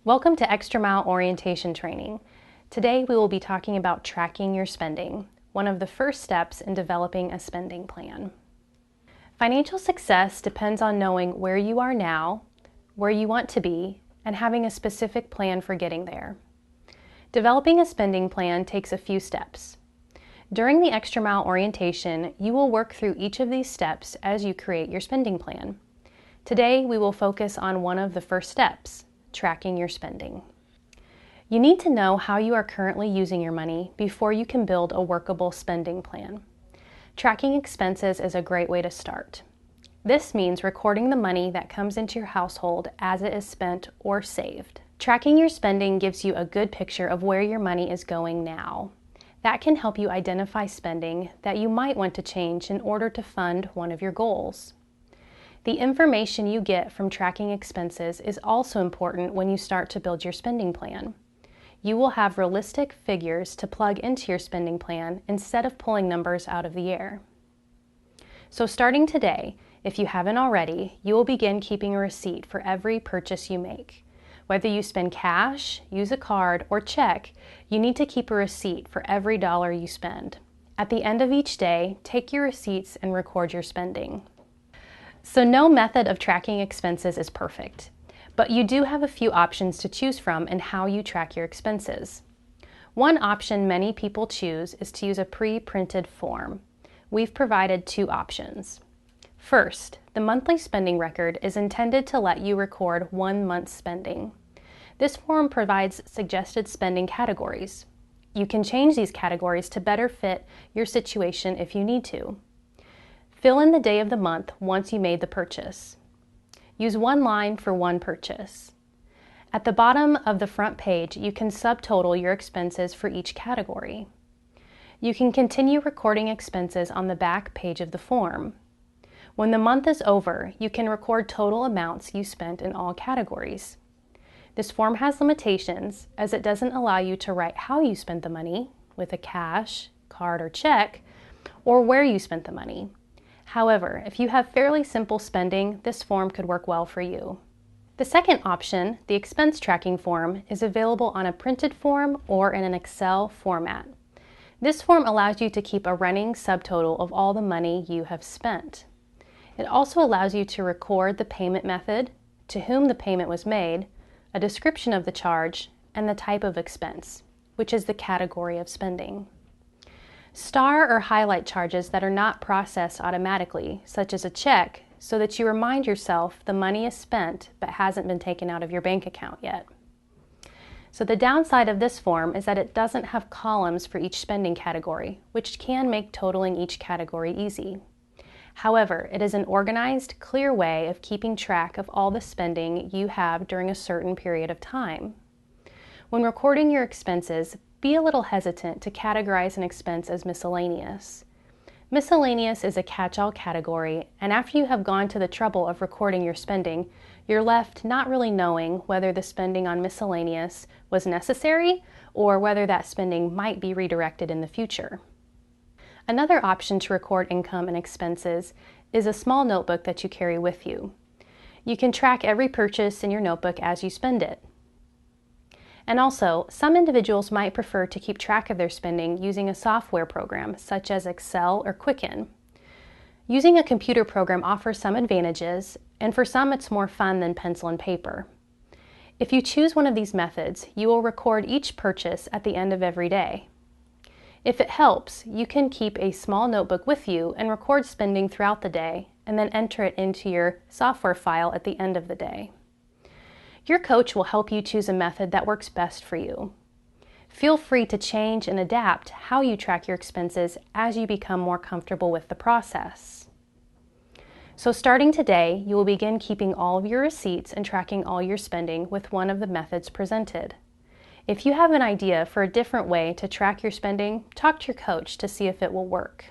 Welcome to Extra Mile Orientation Training. Today we will be talking about tracking your spending, one of the first steps in developing a spending plan. Financial success depends on knowing where you are now, where you want to be, and having a specific plan for getting there. Developing a spending plan takes a few steps. During the Extra Mile Orientation, you will work through each of these steps as you create your spending plan. Today we will focus on one of the first steps, tracking your spending. You need to know how you are currently using your money before you can build a workable spending plan. Tracking expenses is a great way to start. This means recording the money that comes into your household as it is spent or saved. Tracking your spending gives you a good picture of where your money is going now. That can help you identify spending that you might want to change in order to fund one of your goals. The information you get from tracking expenses is also important when you start to build your spending plan. You will have realistic figures to plug into your spending plan instead of pulling numbers out of the air. So starting today, if you haven't already, you will begin keeping a receipt for every purchase you make. Whether you spend cash, use a card, or check, you need to keep a receipt for every dollar you spend. At the end of each day, take your receipts and record your spending. So no method of tracking expenses is perfect, but you do have a few options to choose from in how you track your expenses. One option many people choose is to use a pre-printed form. We've provided two options. First, the monthly spending record is intended to let you record 1 month's spending. This form provides suggested spending categories. You can change these categories to better fit your situation if you need to. Fill in the day of the month once you made the purchase. Use one line for one purchase. At the bottom of the front page, you can subtotal your expenses for each category. You can continue recording expenses on the back page of the form. When the month is over, you can record total amounts you spent in all categories. This form has limitations as it doesn't allow you to write how you spent the money, with a cash, card, or check, or where you spent the money. However, if you have fairly simple spending, this form could work well for you. The second option, the expense tracking form, is available on a printed form or in an Excel format. This form allows you to keep a running subtotal of all the money you have spent. It also allows you to record the payment method, to whom the payment was made, a description of the charge, and the type of expense, which is the category of spending. Star or highlight charges that are not processed automatically, such as a check, so that you remind yourself the money is spent but hasn't been taken out of your bank account yet. So the downside of this form is that it doesn't have columns for each spending category, which can make totaling each category easy. However, it is an organized, clear way of keeping track of all the spending you have during a certain period of time. When recording your expenses, be a little hesitant to categorize an expense as miscellaneous. Miscellaneous is a catch-all category, and after you have gone to the trouble of recording your spending, you're left not really knowing whether the spending on miscellaneous was necessary or whether that spending might be redirected in the future. Another option to record income and expenses is a small notebook that you carry with you. You can track every purchase in your notebook as you spend it. And also, some individuals might prefer to keep track of their spending using a software program such as Excel or Quicken. Using a computer program offers some advantages, and for some it's more fun than pencil and paper. If you choose one of these methods, you will record each purchase at the end of every day. If it helps, you can keep a small notebook with you and record spending throughout the day, and then enter it into your software file at the end of the day. Your coach will help you choose a method that works best for you. Feel free to change and adapt how you track your expenses as you become more comfortable with the process. So starting today, you will begin keeping all of your receipts and tracking all your spending with one of the methods presented. If you have an idea for a different way to track your spending, talk to your coach to see if it will work.